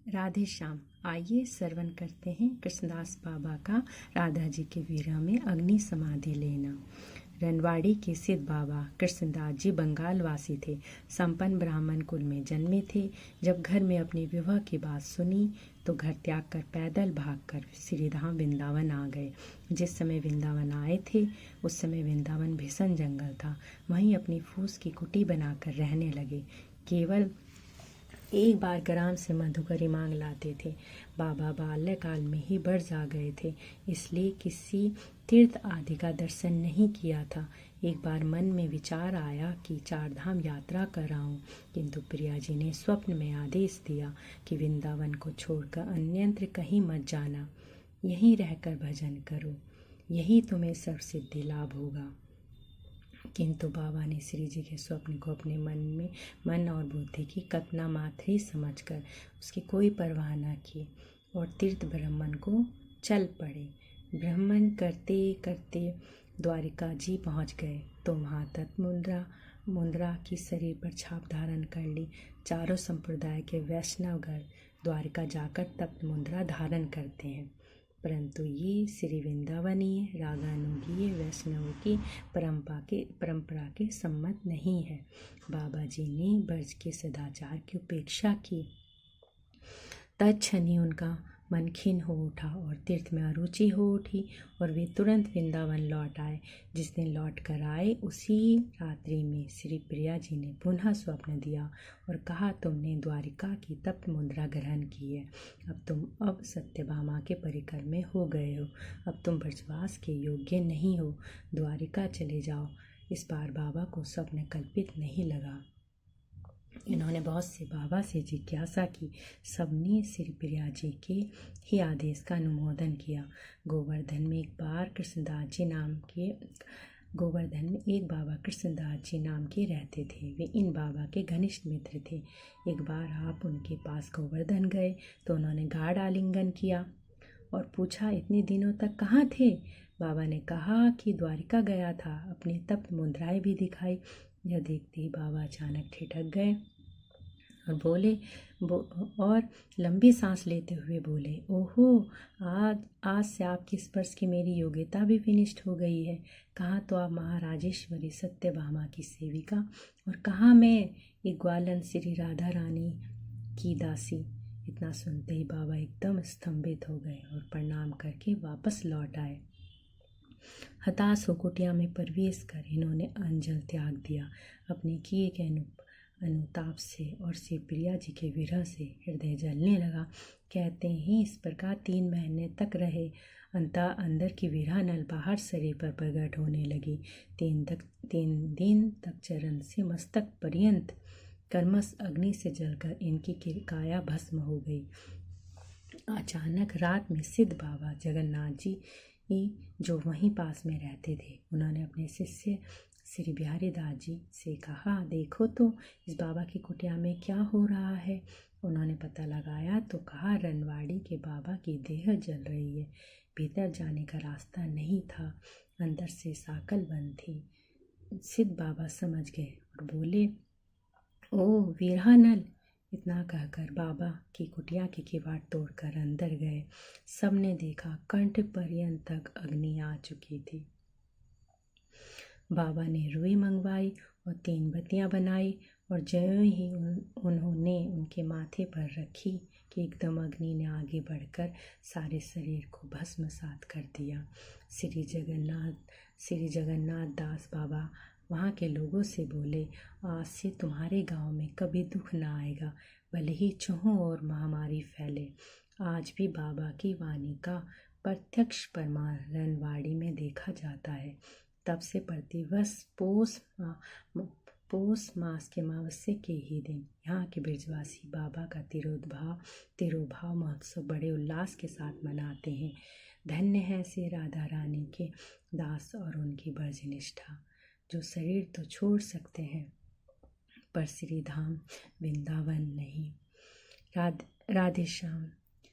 राधे श्याम। आइए श्रवण करते हैं कृष्णदास बाबा का राधा जी के विरह में अग्नि समाधि लेना। रनवाड़ी के सिद्ध बाबा कृष्णदास जी बंगाल वासी थे। संपन्न ब्राह्मण कुल में जन्मे थे। जब घर में अपने विवाह की बात सुनी तो घर त्याग कर पैदल भागकर श्रीधाम वृंदावन आ गए। जिस समय वृंदावन आए थे उस समय वृंदावन भीषण जंगल था। वहीं अपनी फूस की कुटी बनाकर रहने लगे। केवल एक बार ग्राम से मधुकरी मांग लाते थे। बाबा बाल्यकाल में ही बढ़ जा गए थे, इसलिए किसी तीर्थ आदि का दर्शन नहीं किया था। एक बार मन में विचार आया कि चार धाम यात्रा कराऊं, किंतु प्रिया जी ने स्वप्न में आदेश दिया कि वृंदावन को छोड़कर अन्यत्र कहीं मत जाना, यहीं रहकर भजन करो, यही तुम्हें सर्वसिद्धि लाभ होगा। किंतु बाबा ने श्री जी के स्वप्न को अपने मन और बुद्धि की कल्पना मात्र ही समझकर उसकी कोई परवाह न की और तीर्थ ब्रह्मन को चल पड़े। भ्रमण करते करते द्वारिका जी पहुँच गए तो वहाँ तत् मुद्रा की शरीर पर छाप धारण कर ली। चारों संप्रदाय के वैष्णवगण द्वारिका जाकर तप्त मुद्रा धारण करते हैं, परंतु ये श्री वृंदावनीय रागानुगीय वैष्णवों की परंपरा के सम्मत नहीं है। बाबा जी ने ब्रज के सदाचार की उपेक्षा की। तत्क्षणी उनका मन खिन्न हो उठा और तीर्थ में अरुचि हो उठी और वे तुरंत वृंदावन लौट आए। जिस दिन लौट कर आए उसी रात्रि में श्री प्रिया जी ने पुनः स्वप्न दिया और कहा, तुमने द्वारिका की तप्त मुद्रा ग्रहण की है। अब सत्यभामा के परिकर में हो गए हो। अब तुम ब्रजवास के योग्य नहीं हो, द्वारिका चले जाओ। इस बार बाबा को स्वप्न कल्पित नहीं लगा। इन्होंने बहुत से बाबा से जिज्ञासा की। सबने श्री प्रिया जी के ही आदेश का अनुमोदन किया। गोवर्धन में एक बाबा कृष्णदास जी नाम के रहते थे। वे इन बाबा के घनिष्ठ मित्र थे। एक बार आप उनके पास गोवर्धन गए तो उन्होंने गाढ़ आलिंगन किया और पूछा, इतने दिनों तक कहाँ थे? बाबा ने कहा कि द्वारिका गया था। अपनी तप्त मुद्राएं भी दिखाई। यह देखते ही बाबा अचानक ठिठक गए और लंबी सांस लेते हुए बोले, ओहो, आज से आपके स्पर्श की मेरी योग्यता भी फिनिश्ड हो गई है। कहाँ तो आप महाराजेश्वरी सत्यभामा की सेविका और कहाँ मैं एक ग्वालन श्री राधा रानी की दासी। इतना सुनते ही बाबा एकदम स्तंभित हो गए और प्रणाम करके वापस लौट आए। हताश हो कुटिया में प्रवेश कर इन्होंने अंजल त्याग दिया। अपने किए के अनुताप से और श्री प्रिया जी के विरह से हृदय जलने लगा। कहते हैं इस प्रकार 3 महीने तक रहे। अंदर की विरह नल बाहर शरीर पर प्रकट होने लगी। 3 दिन तक चरण से मस्तक पर्यंत कर्मश अग्नि से जलकर इनकी काया भस्म हो गई। अचानक रात में सिद्ध बाबा जगन्नाथ जी जो वहीं पास में रहते थे, उन्होंने अपने शिष्य श्री बिहारी दास जी से कहा, देखो तो इस बाबा की कुटिया में क्या हो रहा है। उन्होंने पता लगाया तो कहा, रनवाड़ी के बाबा की देह जल रही है। भीतर जाने का रास्ता नहीं था, अंदर से साकल बंद थी। सिद्ध बाबा समझ गए और बोले, ओ वीरहानल। इतना कहकर बाबा की कुटिया के किवाड़ तोड़कर अंदर गए। सबने देखा कंठ पर्यंत तक अग्नि आ चुकी थी। बाबा ने रुई मंगवाई और 3 बत्तियां बनाई और ज्यों ही उन्होंने उनके माथे पर रखी कि एकदम अग्नि ने आगे बढ़कर सारे शरीर को भस्मसात कर दिया। श्री जगन्नाथ दास बाबा वहाँ के लोगों से बोले, आज से तुम्हारे गांव में कभी दुख न आएगा, भले ही चहुं और महामारी फैले। आज भी बाबा की वाणी का प्रत्यक्ष प्रमाण रनवाड़ी में देखा जाता है। तब से प्रतिवर्ष पोष मास के अमावस्या के ही दिन यहाँ के ब्रजवासी बाबा का तिरोभाव महोत्सव बड़े उल्लास के साथ मनाते हैं। धन्य है श्री राधा रानी के दास और उनकी ब्रज निष्ठा, जो शरीर तो छोड़ सकते हैं पर श्री धाम वृंदावन नहीं। राधे श्याम।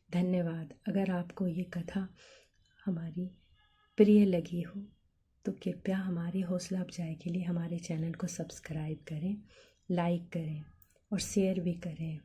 धन्यवाद। अगर आपको ये कथा हमारी प्रिय लगी हो तो कृपया हमारी हौसला अफजाई के लिए हमारे चैनल को सब्सक्राइब करें, लाइक करें और शेयर भी करें।